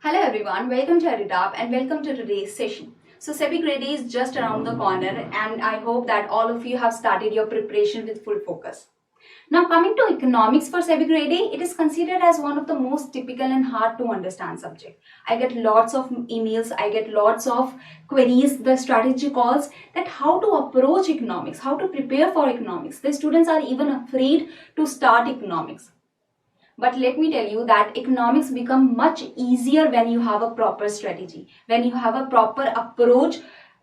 Hello everyone, welcome to EduTap and welcome to today's session. So SEBI Grade A is just around the corner and I hope that all of you have started your preparation with full focus. Now coming to economics for SEBI Grade A, it is considered as one of the most typical and hard to understand subject. I get lots of emails, I get lots of queries, the strategy calls that how to approach economics, how to prepare for economics. The students are even afraid to start economics. But let me tell you that economics become much easier when you have a proper strategy, when you have a proper approach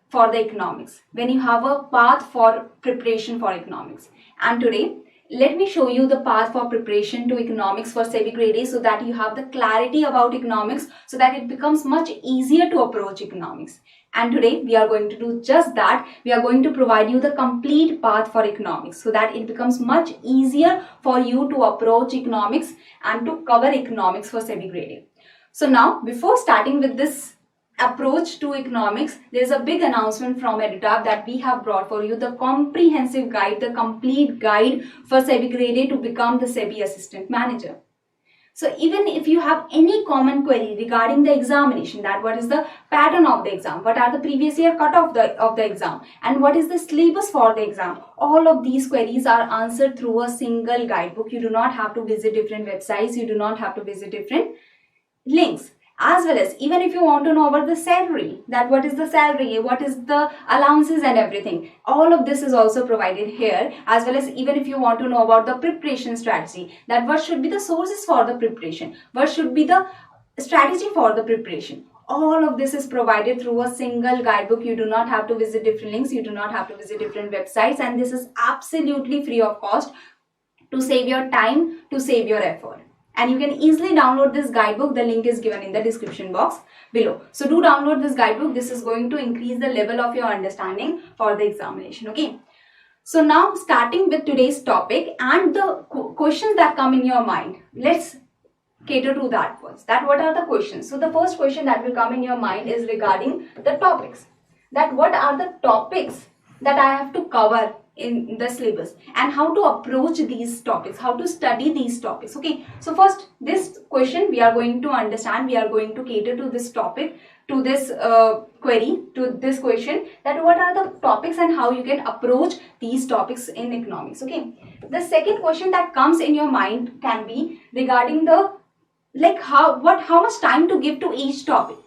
for the economics, when you have a path for preparation for economics. And today, let me show you the path for preparation to economics for SEBI Grade A so that you have the clarity about economics so that it becomes much easier to approach economics. And today we are going to do just that. We are going to provide you the complete path for economics so that it becomes much easier for you to approach economics and to cover economics for SEBI Grade A. So now, before starting with this approach to economics, there is a big announcement from EduTap that we have brought for you the comprehensive guide, the complete guide for SEBI Grade A to become the SEBI Assistant Manager. So even if you have any common query regarding the examination, that what is the pattern of the exam, what are the previous year cut of the exam, and what is the syllabus for the exam, all of these queries are answered through a single guidebook. You do not have to visit different websites, you do not have to visit different links. As well as even if you want to know about the salary, that what is the salary, what is the allowances and everything, all of this is also provided here. As well as even if you want to know about the preparation strategy, that what should be the sources for the preparation, what should be the strategy for the preparation, all of this is provided through a single guidebook. You do not have to visit different links, you do not have to visit different websites, and this is absolutely free of cost to save your time, to save your effort. And you can easily download this guidebook. The link is given in the description box below. So do download this guidebook. This is going to increase the level of your understanding for the examination. Okay. So now starting with today's topic and the questions that come in your mind. Let's cater to that first. That what are the questions? So the first question that will come in your mind is regarding the topics. That what are the topics that I have to cover in the syllabus and how to approach these topics, how to study these topics. Okay, so first this question we are going to understand, we are going to cater to this topic, to this query, to this question, that what are the topics and how you can approach these topics in economics. Okay, the second question that comes in your mind can be regarding the how much time to give to each topic,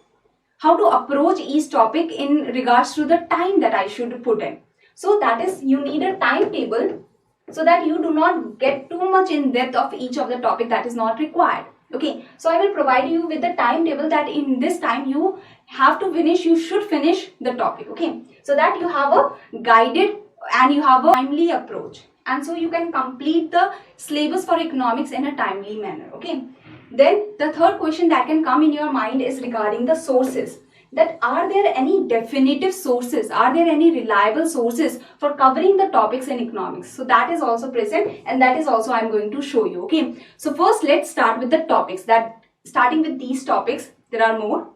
how to approach each topic in regards to the time that I should put in. So that is, you need a timetable so that you do not get too much in depth of each of the topic that is not required. Okay, so I will provide you with the timetable that in this time you have to finish, you should finish the topic. Okay, so that you have a guided and you have a timely approach, and so you can complete the syllabus for economics in a timely manner. Okay, then the third question that can come in your mind is regarding the sources. That are there any definitive sources, are there any reliable sources for covering the topics in economics? So that is also present and that is also I am going to show you. Okay, so first let's start with the topics. That starting with these topics, there are more.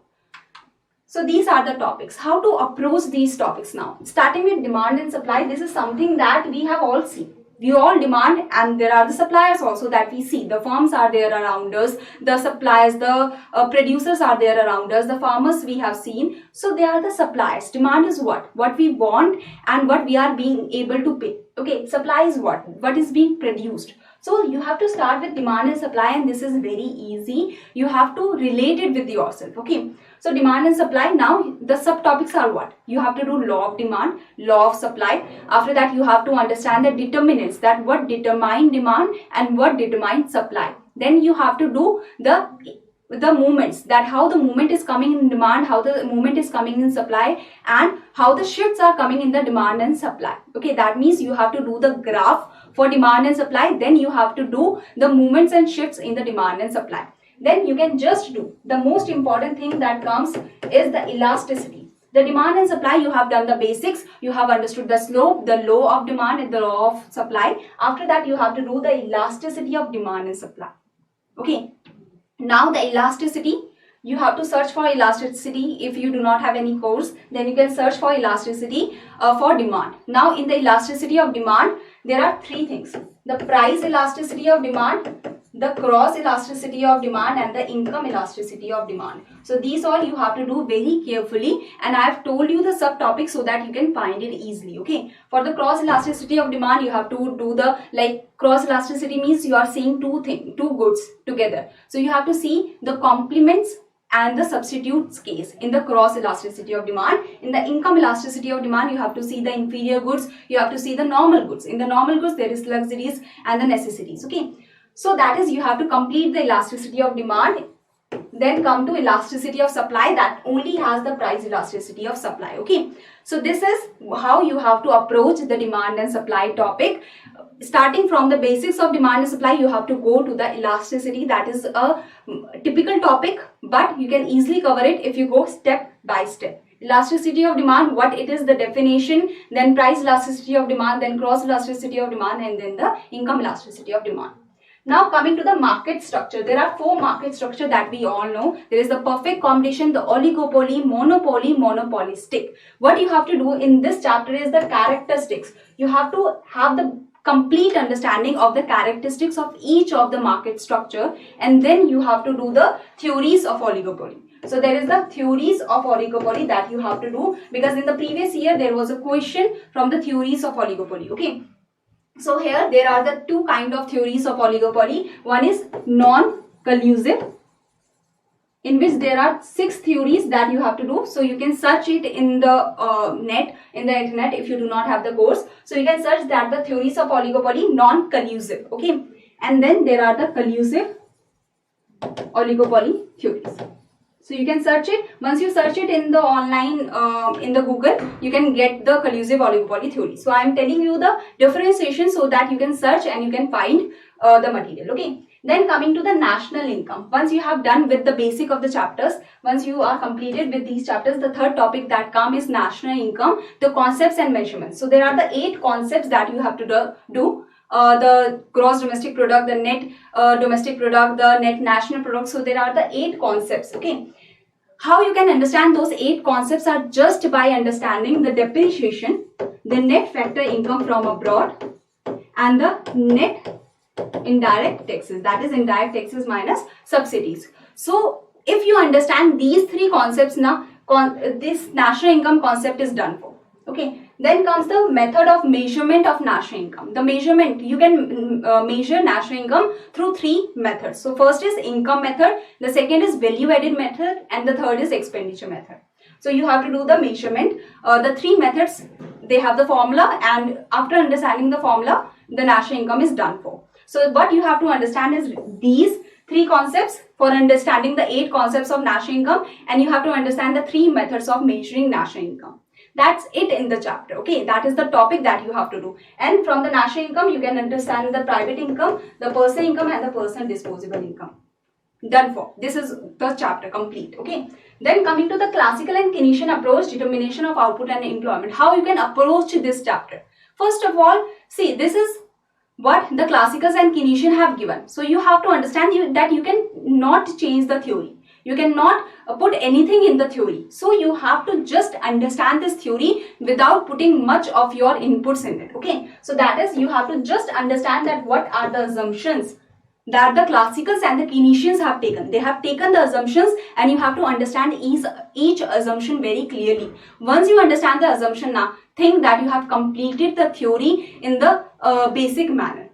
So these are the topics, how to approach these topics. Now starting with demand and supply, this is something that we have all seen. We all demand and there are the suppliers also that we see. The firms are there around us, the suppliers, the producers are there around us, the farmers we have seen. So they are the suppliers. Demand is what we want and what we are being able to pay. Okay, supply is what is being produced. So you have to start with demand and supply, and this is very easy. You have to relate it with yourself. Okay, so demand and supply. Now the subtopics are what? You have to do law of demand, law of supply. After that you have to understand the determinants, that what determine demand and what determine supply. Then you have to do the movements, that how the movement is coming in demand, how the movement is coming in supply, and how the shifts are coming in the demand and supply. Okay, that means you have to do the graph for demand and supply, then you have to do the movements and shifts in the demand and supply. Then you can just do the most important thing that comes is the elasticity. The demand and supply, you have done the basics, you have understood the slope, the law of demand and the law of supply. After that you have to do the elasticity of demand and supply. Okay, now the elasticity, you have to search for elasticity. If you do not have any course, then you can search for elasticity for demand. Now in the elasticity of demand, there are three things: the price elasticity of demand, the cross elasticity of demand and the income elasticity of demand. So these all you have to do very carefully, and I have told you the subtopic so that you can find it easily. Okay, for the cross elasticity of demand, you have to do the, like, cross elasticity means you are seeing two goods together. So you have to see the complements and the substitutes case in the cross elasticity of demand. In the income elasticity of demand, you have to see the inferior goods, you have to see the normal goods. In the normal goods, there is luxuries and the necessities. Okay, so that is, you have to complete the elasticity of demand, then come to elasticity of supply, that only has the price elasticity of supply. Okay, so this is how you have to approach the demand and supply topic. Starting from the basics of demand and supply, you have to go to the elasticity. That is a typical topic, but you can easily cover it if you go step by step. Elasticity of demand, what it is, the definition, then price elasticity of demand, then cross elasticity of demand, and then the income elasticity of demand. Now coming to the market structure, there are 4 market structure that we all know. There is the perfect competition, the oligopoly, monopoly, monopolistic. What you have to do in this chapter is the characteristics. You have to have the complete understanding of the characteristics of each of the market structure, and then you have to do the theories of oligopoly. So there is the theories of oligopoly that you have to do, because in the previous year there was a question from the theories of oligopoly. Okay, so here there are the 2 kind of theories of oligopoly. One is non-collusive, in which there are 6 theories that you have to do. So you can search it in the internet if you do not have the course. So you can search that the theories of oligopoly, non-collusive. Okay, and then there are the collusive oligopoly theories. So you can search it. Once you search it in the online, in the Google, you can get the collusive oligopoly theory. So I am telling you the differentiation so that you can search and you can find the material. Okay. Then coming to the national income. Once you have done with the basic of the chapters, once you are completed with these chapters, the third topic that comes is national income, the concepts and measurements. So there are the 8 concepts that you have to do. The gross domestic product, the net domestic product, the net national product. So there are the 8 concepts. Okay, how you can understand those 8 concepts are just by understanding the depreciation, the net factor income from abroad, and the net indirect taxes, that is indirect taxes minus subsidies. So if you understand these 3 concepts now, this national income concept is done for. Okay, then comes the method of measurement of national income. The measurement, you can measure national income through 3 methods. So first is income method, the second is value added method, and the third is expenditure method. So you have to do the measurement. The 3 methods, they have the formula, and after understanding the formula, the national income is done for. So what you have to understand is these 3 concepts for understanding the 8 concepts of national income, and you have to understand the 3 methods of measuring national income. That's it in the chapter. Okay, that is the topic that you have to do. And from the national income, you can understand the private income, the personal income, and the personal disposable income. Done for. This is the chapter complete. Okay. Then coming to the classical and Keynesian approach, determination of output and employment. How you can approach this chapter? First of all, see, this is what the classicals and Keynesian have given. So you have to understand that you can not change the theory. You cannot put anything in the theory. So you have to just understand this theory without putting much of your inputs in it. Okay. So that is, you have to just understand that what are the assumptions that the classicals and the Keynesians have taken. They have taken the assumptions, and you have to understand each assumption very clearly. Once you understand the assumption, now think that you have completed the theory in the basic manner.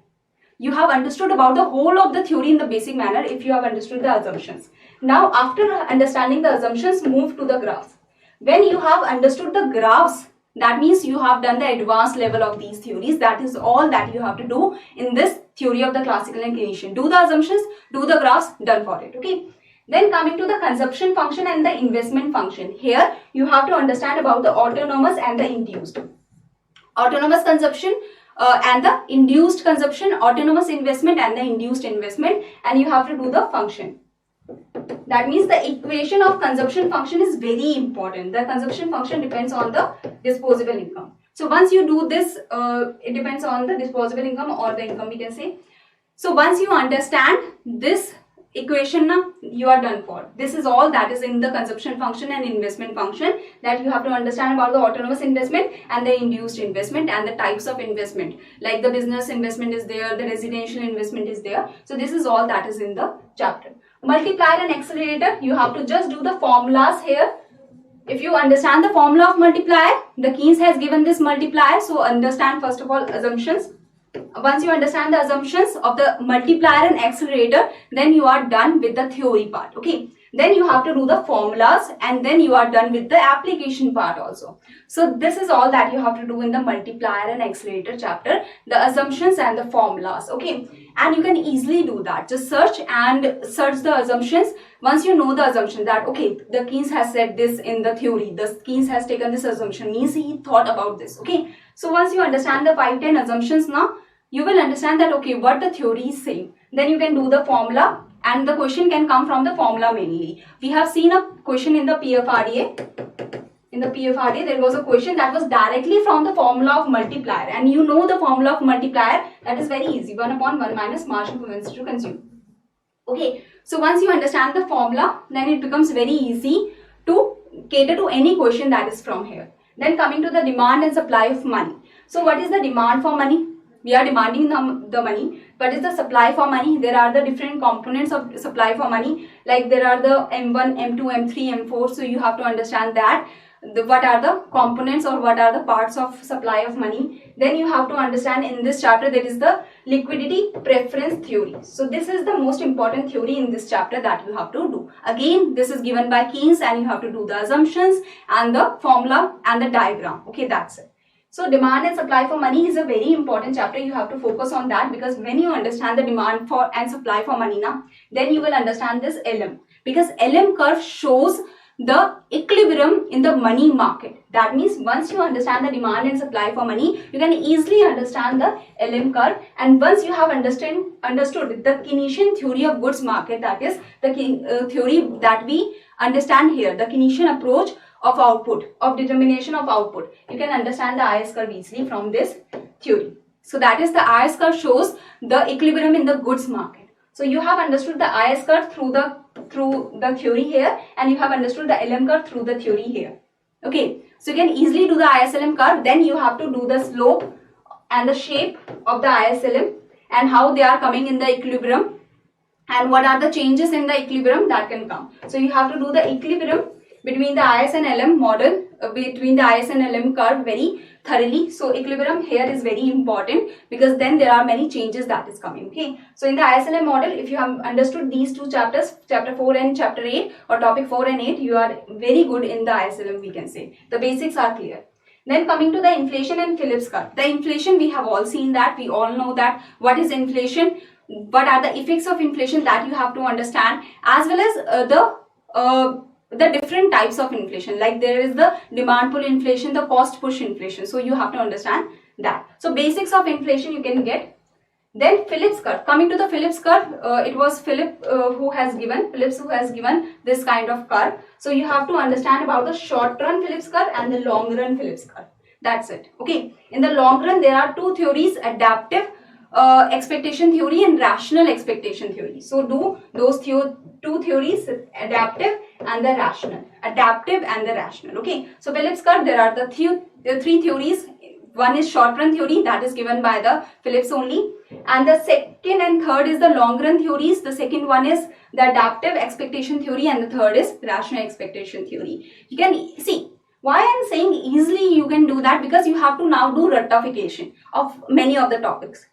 You have understood about the whole of the theory in the basic manner if you have understood the assumptions. Now after understanding the assumptions, move to the graphs. When you have understood the graphs, that means you have done the advanced level of these theories. That is all that you have to do in this theory of the classical and Keynesian. Do the assumptions, do the graphs, done for it. Okay. Then coming to the consumption function and the investment function. Here you have to understand about the autonomous and the induced. Autonomous consumption and the induced consumption, autonomous investment and the induced investment, and you have to do the function. That means the equation of consumption function is very important. The consumption function depends on the disposable income. So once you do this, it depends on the disposable income or the income, we can say. So once you understand this equation now you are done for. This is all that is in the consumption function and investment function that you have to understand about the autonomous investment and the induced investment and the types of investment, like the business investment is there, the residential investment is there. So this is all that is in the chapter. Multiplier and accelerator, you have to just do the formulas here. If you understand the formula of multiplier, the Keynes has given this multiplier, so understand first of all assumptions. Once you understand the assumptions of the multiplier and accelerator, then you are done with the theory part. Okay, then you have to do the formulas and then you are done with the application part also. So this is all that you have to do in the multiplier and accelerator chapter, the assumptions and the formulas. Okay, and you can easily do that. Just search the assumptions. Once you know the assumption that okay, the Keynes has said this in the theory, the Keynes has taken this assumption, means he thought about this. Okay, so once you understand the 5-10 assumptions now, you will understand that okay, what the theory is saying. Then you can do the formula and the question can come from the formula mainly. We have seen a question in the PFRDA. In the PFRDA, there was a question that was directly from the formula of multiplier, and you know the formula of multiplier, that is very easy, 1 upon 1 minus marginal propensity to consume. Okay, so once you understand the formula, then it becomes very easy to cater to any question that is from here. Then coming to the demand and supply of money. So what is the demand for money? We are demanding the money. What is the supply for money? There are the different components of supply for money, like there are the M1, M2, M3, M4. So you have to understand that what are the components or what are the parts of supply of money. Then you have to understand in this chapter there is the liquidity preference theory. So this is the most important theory in this chapter that you have to do. Again, this is given by Keynes and you have to do the assumptions and the formula and the diagram. Okay, that's it. So demand and supply for money is a very important chapter. You have to focus on that, because when you understand the demand for and supply for money now, then you will understand this LM, because LM curve shows the equilibrium in the money market. That means once you understand the demand and supply for money, you can easily understand the LM curve. And once you have understood the Keynesian theory of goods market, that is the theory that we understand here, the Keynesian approach of output, of determination of output, you can understand the IS curve easily from this theory. So that is the IS curve shows the equilibrium in the goods market. So you have understood the IS curve through the theory here, and you have understood the LM curve through the theory here. Okay, so you can easily do the ISLM curve. Then you have to do the slope and the shape of the ISLM and how they are coming in the equilibrium and what are the changes in the equilibrium that can come. So you have to do the equilibrium between the IS and LM model, between the IS and LM curve very thoroughly. So equilibrium here is very important, because then there are many changes that is coming. Okay, so in the ISLM model, if you have understood these two chapters, chapter 4 and chapter 8, or topic 4 and 8, you are very good in the ISLM, we can say. The basics are clear. Then coming to the inflation and Phillips curve. The inflation, we have all seen that, we all know that what is inflation, what are the effects of inflation, that you have to understand, as well as the different types of inflation, like there is the demand pull inflation, the cost push inflation. So you have to understand that. So basics of inflation you can get. Then Phillips curve. Coming to the Phillips curve, it was Phillips who has given this kind of curve. So you have to understand about the short run Phillips curve and the long run Phillips curve. That's it. Okay. In the long run, there are two theories: adaptive expectation theory and rational expectation theory. So do those two theories, adaptive and the rational. Adaptive and the rational. Okay. So Phillips curve, there are the three theories. One is short run theory, that is given by the Phillips only, and the second and third is the long run theories. The second one is the adaptive expectation theory and the third is rational expectation theory. You can see why I am saying easily you can do that, because you have to now do rectification of many of the topics.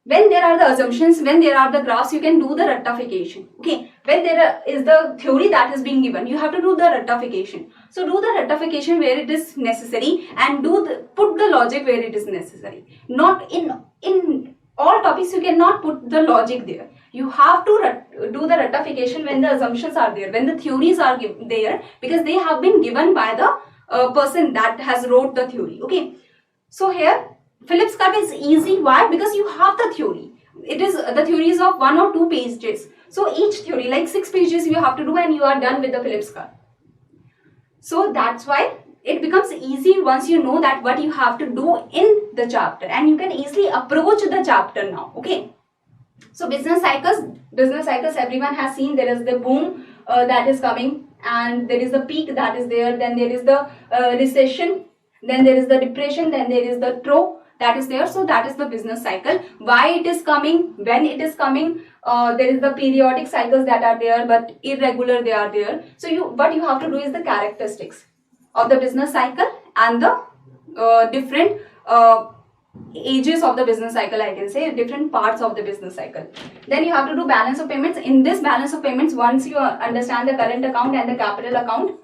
When there are the assumptions, when there are the graphs, you can do the rectification. Okay, when there is the theory that is being given, you have to do the rectification. So do the rectification where it is necessary and put the logic where it is necessary. Not in all topics you cannot put the logic there. You have to do the rectification when the assumptions are there, when the theories are there, because they have been given by the person that has wrote the theory. Okay, so here Phillips curve is easy. Why? Because you have the theory. It is the theories of 1 or 2 pages. So each theory, like 6 pages you have to do, and you are done with the Phillips curve. So that's why it becomes easy once you know that what you have to do in the chapter, and you can easily approach the chapter now. Okay. So business cycles, everyone has seen. There is the boom that is coming, and there is the peak that is there, then there is the recession, then there is the depression, then there is the trough that is there. So that is the business cycle. Why it is coming, when it is coming, there is the periodic cycles that are there, but irregular they are there. So what you have to do is the characteristics of the business cycle and the different ages of the business cycle, I can say, different parts of the business cycle. Then you have to do balance of payments. In this balance of payments, once you understand the current account and the capital account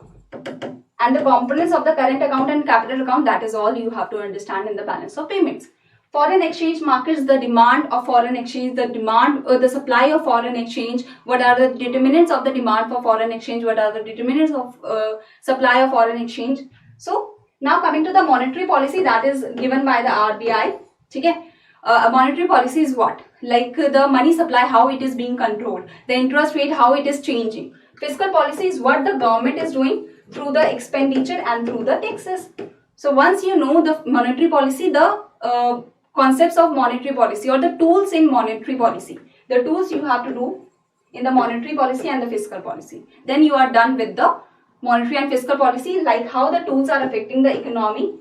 and the components of the current account and capital account, that is all you have to understand in the balance of payments. Foreign exchange markets, the demand of foreign exchange, the demand or the supply of foreign exchange, what are the determinants of the demand for foreign exchange, what are the determinants of supply of foreign exchange. So now coming to the monetary policy, that is given by the RBI. Okay? A monetary policy is what? Like the money supply, how it is being controlled, the interest rate, how it is changing. Fiscal policy is what the government is doing through the expenditure and through the taxes. So once you know the monetary policy, the concepts of monetary policy or the tools in monetary policy, the tools you have to do in the monetary policy and the fiscal policy, then you are done with the monetary and fiscal policy, like how the tools are affecting the economy,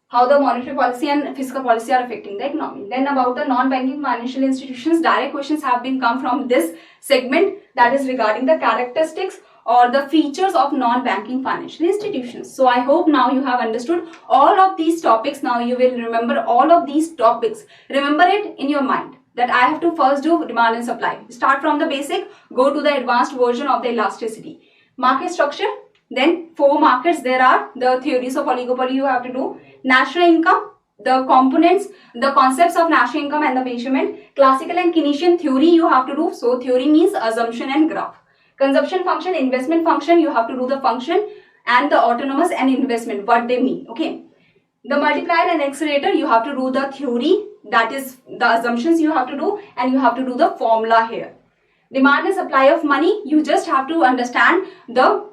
how the monetary policy and fiscal policy are affecting the economy. Then about the non-banking financial institutions, direct questions have been come from this segment, that is regarding the characteristics or the features of non-banking financial institutions. So I hope now you have understood all of these topics. Now you will remember all of these topics. Remember it in your mind that I have to first do demand and supply. Start from the basic, go to the advanced version of the elasticity. Market structure, then 4 markets there are, the theories of oligopoly you have to do, national income, the components, the concepts of national income and the measurement, classical and Keynesian theory you have to do. So theory means assumption and graph. Consumption function, investment function, you have to do the function, and the autonomous and investment, what they mean. Okay. The multiplier and accelerator, you have to do the theory, that is the assumptions you have to do, and you have to do the formula here. Demand and supply of money, you just have to understand the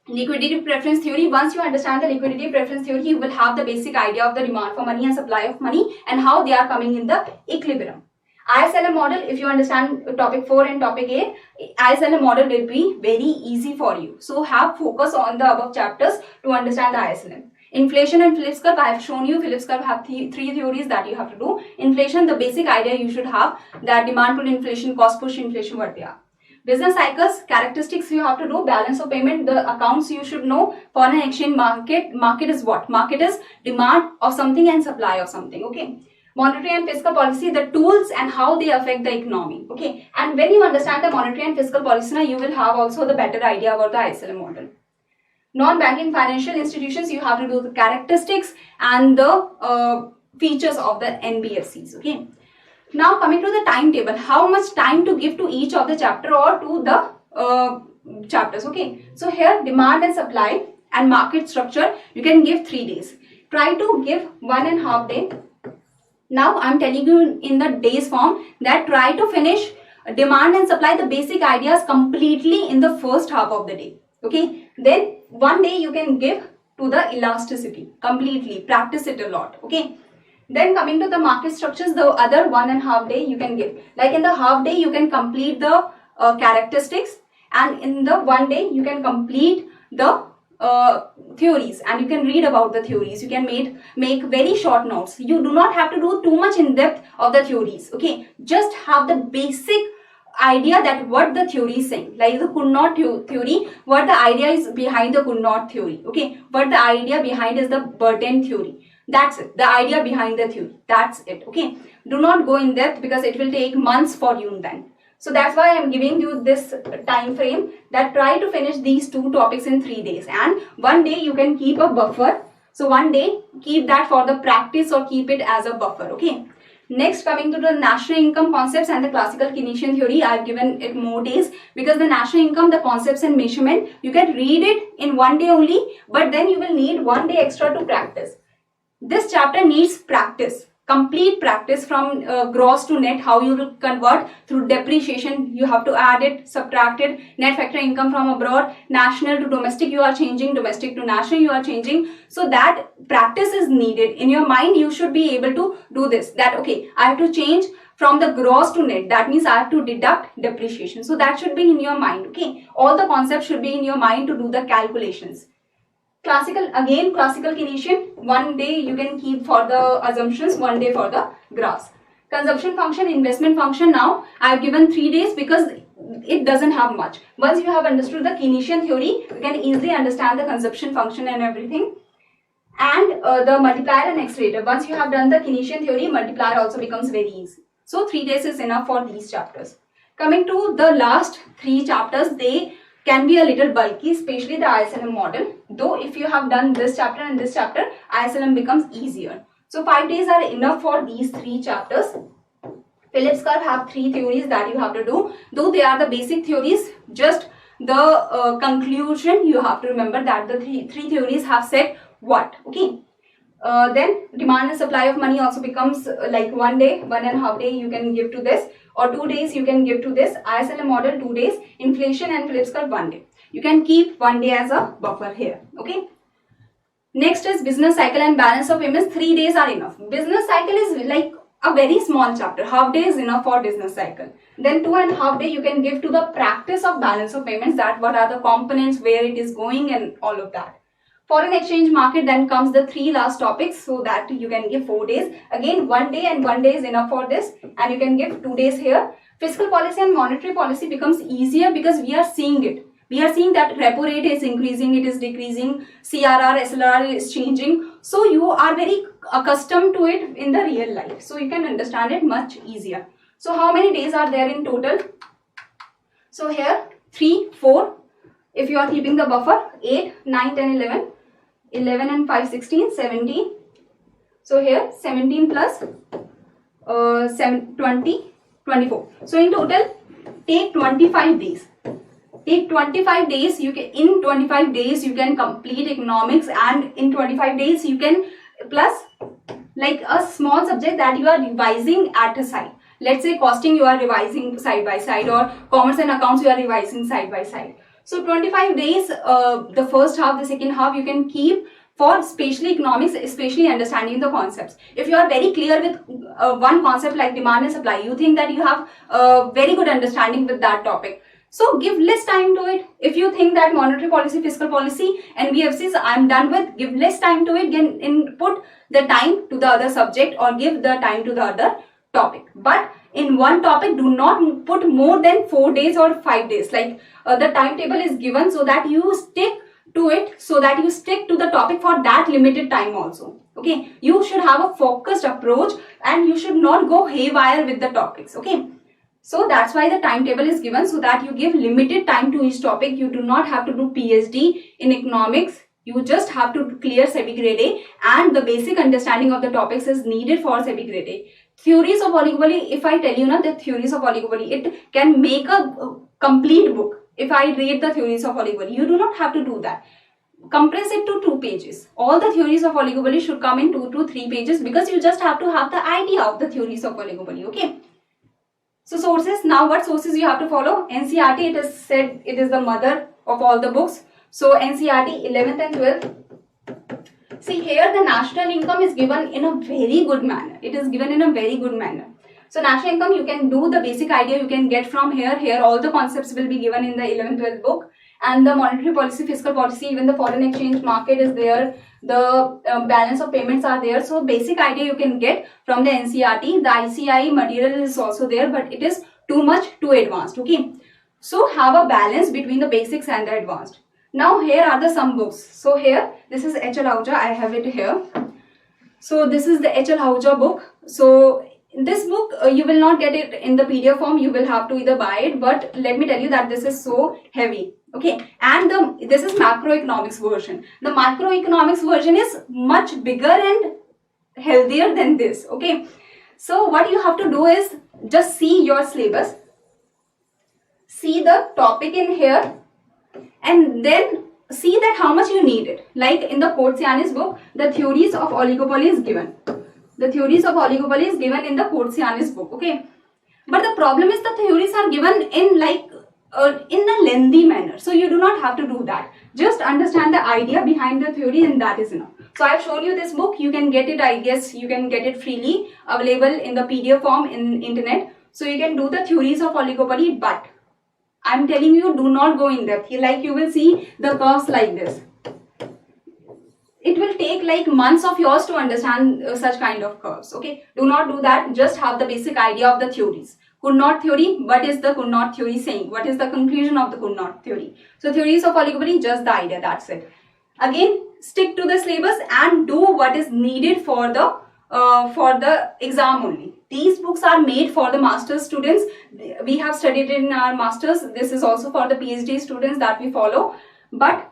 liquidity preference theory. Once you understand the liquidity preference theory, you will have the basic idea of the demand for money and supply of money and how they are coming in the equilibrium. ISLM model, if you understand topic 4 and topic 8, ISLM model will be very easy for you. So have focus on the above chapters to understand the ISLM. Inflation and Phillips curve, I have shown you. Phillips curve have 3 theories that you have to do. Inflation, the basic idea you should have, that demand pull inflation, cost push inflation, what they are. Business cycles, characteristics you have to do, balance of payment, the accounts you should know, foreign exchange market, market is what? Market is demand of something and supply of something, okay. Monetary and fiscal policy, the tools and how they affect the economy, okay. And when you understand the monetary and fiscal policy, now you will have also the better idea about the ISLM model. Non-banking financial institutions, you have to do the characteristics and the features of the NBFCs, okay. Now coming to the timetable, how much time to give to each of the chapter or to the chapters, okay. So here demand and supply and market structure, you can give 3 days. Try to give 1.5 day. Now I am telling you in the days form that try to finish demand and supply, the basic ideas completely in the first half of the day, okay. Then 1 day you can give to the elasticity completely, practice it a lot, okay. Then coming to the market structures, the other 1.5 day you can give. Like in the half day you can complete the characteristics, and in the 1 day you can complete the theories, and you can read about the theories. You can make very short notes. You do not have to do too much in depth of the theories, okay. Just have the basic idea that what the theory is saying, like the could not theory, what the idea is behind the could not theory, okay. What the idea behind is the Burton theory. That's it, the idea behind the theory, that's it, okay. Do not go in depth because it will take months for you then. So that's why I am giving you this time frame, that try to finish these 2 topics in 3 days, and 1 day you can keep a buffer. So 1 day keep that for the practice or keep it as a buffer, okay. Next, coming to the national income concepts and the classical Keynesian theory, I have given it more days because the national income, the concepts and measurement, you can read it in 1 day only, but then you will need 1 day extra to practice. This chapter needs practice complete practice from gross to net, how you will convert through depreciation. You have to add it, subtract it, net factor income from abroad, national to domestic you are changing, domestic to national you are changing. So that practice is needed. In your mind you should be able to do this, that okay, I have to change from the gross to net, that means I have to deduct depreciation. So that should be in your mind. Okay, all the concepts should be in your mind to do the calculations. Classical, again classical Keynesian, one day you can keep for the assumptions, one day for the graphs. Consumption function, investment function, now I have given 3 days because it doesn't have much. Once you have understood the Keynesian theory, you can easily understand the consumption function and everything. And the multiplier and accelerator, once you have done the Keynesian theory, multiplier also becomes very easy. So 3 days is enough for these chapters. Coming to the last 3 chapters, they can be a little bulky, especially the ISLM model. Though if you have done this chapter and this chapter, ISLM becomes easier. So 5 days are enough for these 3 chapters. Phillips curve have 3 theories that you have to do. Though they are the basic theories, just the conclusion you have to remember that the three theories have said what. Okay. Then demand and supply of money also becomes like 1 day, 1.5 day you can give to this, or 2 days you can give to this. ISLM model 2 days, inflation and Phillips curve 1 day. You can keep 1 day as a buffer here. Okay. Next is business cycle and balance of payments. 3 days are enough. Business cycle is like a very small chapter. Half day is enough for business cycle. Then 2.5 day you can give to the practice of balance of payments, that what are the components, where it is going and all of that. Foreign exchange market, then comes the 3 last topics, so that you can give 4 days. Again 1 day and 1 day is enough for this, and you can give 2 days here. Fiscal policy and monetary policy becomes easier because we are seeing it. We are seeing that repo rate is increasing, it is decreasing, CRR, SLR is changing. So you are very accustomed to it in the real life. So you can understand it much easier. So how many days are there in total? So here 3, 4. If you are keeping the buffer, 8, 9, 10, 11. 11 and 5, 16, 17. So here 17 plus 7, 20, 24. So in total, take 25 days. Take 25 days. You can, in 25 days you can complete economics, and in 25 days you can plus like a small subject that you are revising at a side. Let's say costing you are revising side by side, or commerce and accounts you are revising side by side. So 25 days, the first half, the second half you can keep for especially economics, especially understanding the concepts. If you are very clear with one concept like demand and supply, you think that you have very good understanding with that topic. So give less time to it. If you think that monetary policy, fiscal policy and BFCs I'm done with, give less time to it, put the time to the other subject or give the time to the other topic. But in one topic, do not put more than 4 days or 5 days. Like the timetable is given so that you stick to it, so that you stick to the topic for that limited time also. Okay, you should have a focused approach and you should not go haywire with the topics. Okay, so that's why the timetable is given, so that you give limited time to each topic. You do not have to do PhD in economics. You just have to clear SEBI Grade A, and the basic understanding of the topics is needed for SEBI Grade A. Theories of oligopoly, if I tell you now the theories of oligopoly, it can make a complete book. If I read the theories of oligopoly, you do not have to do that. Compress it to 2 pages. All the theories of oligopoly should come in 2 to 3 pages, because you just have to have the idea of the theories of oligopoly. Okay. So sources, now what sources you have to follow? NCERT, it is said it is the mother of all the books. So NCERT 11th and 12th. See here the national income is given in a very good manner. It is given in a very good manner. So national income, you can do the basic idea you can get from here. Here all the concepts will be given in the 11th, 12th book. And the monetary policy, fiscal policy, even the foreign exchange market is there. The balance of payments are there. So basic idea you can get from the NCERT. The ICI material is also there, but it is too much, too advanced. Okay. So have a balance between the basics and the advanced. Now here are the some books. So here, this is H.L. Ahuja. I have it here. So this is the H.L. Ahuja book. So this book, you will not get it in the PDF form. You will have to either buy it. But let me tell you that this is so heavy. Okay. And this is macroeconomics version. The macroeconomics version is much bigger and healthier than this. Okay. So what you have to do is just see your syllabus. See the topic in here. And then see that how much you need it. Like in the Portsiani's book, the theories of oligopoly is given. The theories of oligopoly is given in the Porcianis book, okay? But the problem is the theories are given in in a lengthy manner. So you do not have to do that. Just understand the idea behind the theory and that is enough. So I have shown you this book. You can get it, I guess you can get it freely, available in the PDF form in internet. So you can do the theories of oligopoly, but I'm telling you, do not go in depth. Like you will see the curves like this. It will take like months of yours to understand such kind of curves, okay? Do not do that. Just have the basic idea of the theories. Could-not theory, what is the could-not theory saying? What is the conclusion of the could-not theory? So theories of oligopoly, just the idea, that's it. Again, stick to the syllabus and do what is needed for the exam only. These books are made for the master's students. We have studied in our masters. This is also for the PhD students that we follow. But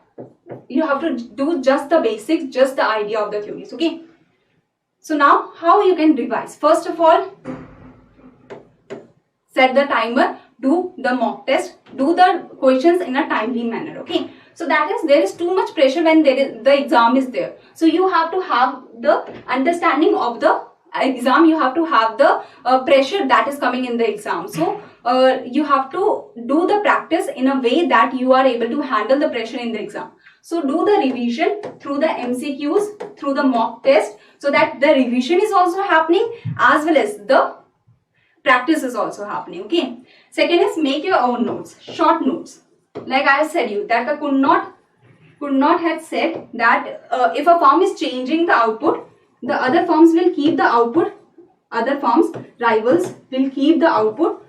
you have to do just the basics, just the idea of the theories, okay? So now, how you can revise? First of all, set the timer, do the mock test, do the questions in a timely manner, okay? So that is, there is too much pressure when the exam is there. So you have to have the understanding of the exam, you have to have the pressure that is coming in the exam. So you have to do the practice in a way that you are able to handle the pressure in the exam. So do the revision through the MCQs, through the mock test, so that the revision is also happening as well as the practice is also happening, okay? Second is make your own notes, short notes. Like I have said you that the could not had said that if a firm is changing the output, the other firms will keep the output, other firms, rivals will keep the output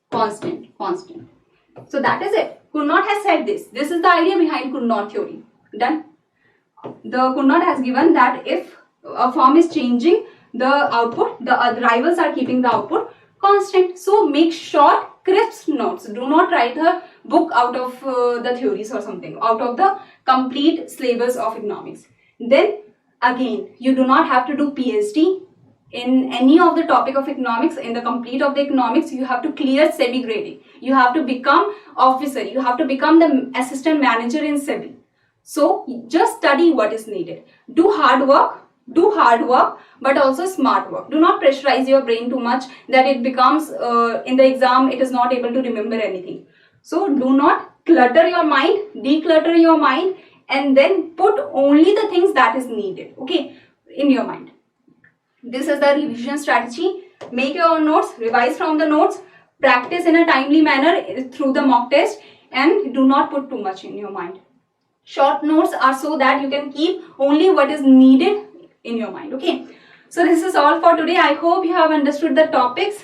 constant. So that is it. Could not has said this. This is the idea behind could not theory. Done. The could not has given that if a firm is changing the output, the rivals are keeping the output constant. So make short, crisp notes. Do not write a book out of the theories or something, out of the complete syllabus of economics. Then again, you do not have to do PhD in any of the topic of economics. In the complete of the economics, you have to clear SEBI Grade A. You have to become officer. You have to become the assistant manager in SEBI. So just study what is needed. Do hard work, but also smart work. Do not pressurize your brain too much that it becomes in the exam it is not able to remember anything. So do not clutter your mind, declutter your mind, and then put only the things that is needed, okay, in your mind. This is the revision strategy. Make your own notes, revise from the notes, practice in a timely manner through the mock test, and do not put too much in your mind. Short notes are so that you can keep only what is needed in your mind, okay? So this is all for today. I hope you have understood the topics.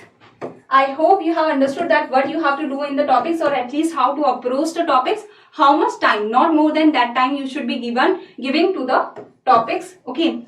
I hope you have understood that what you have to do in the topics, or at least how to approach the topics, how much time, not more than that time you should be giving to the topics, okay?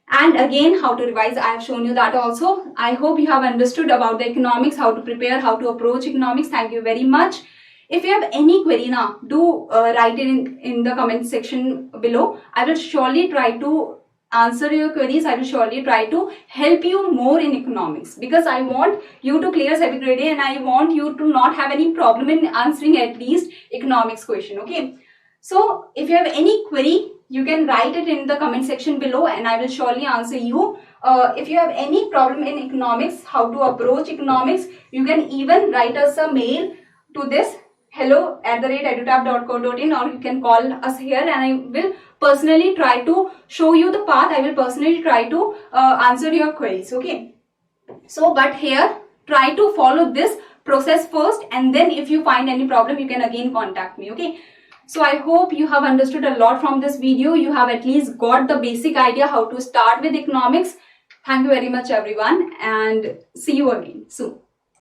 And again, how to revise, I have shown you that also. I hope you have understood about the economics, how to prepare, how to approach economics. Thank you very much. If you have any query now, do write it in the comment section below. I will surely try to answer your queries. I will surely try to help you more in economics, because I want you to clear SEBI Grade A and I want you to not have any problem in answering at least economics question, okay? So if you have any query, you can write it in the comment section below and I will surely answer you. If you have any problem in economics, how to approach economics, you can even write us a mail to this hello@edutap.co.in, or you can call us here and I will personally try to show you the path. I will personally try to answer your queries, okay? So but here try to follow this process first, and then if you find any problem you can again contact me, okay? So I hope you have understood a lot from this video. You have at least got the basic idea how to start with economics. Thank you very much everyone, and see you again soon.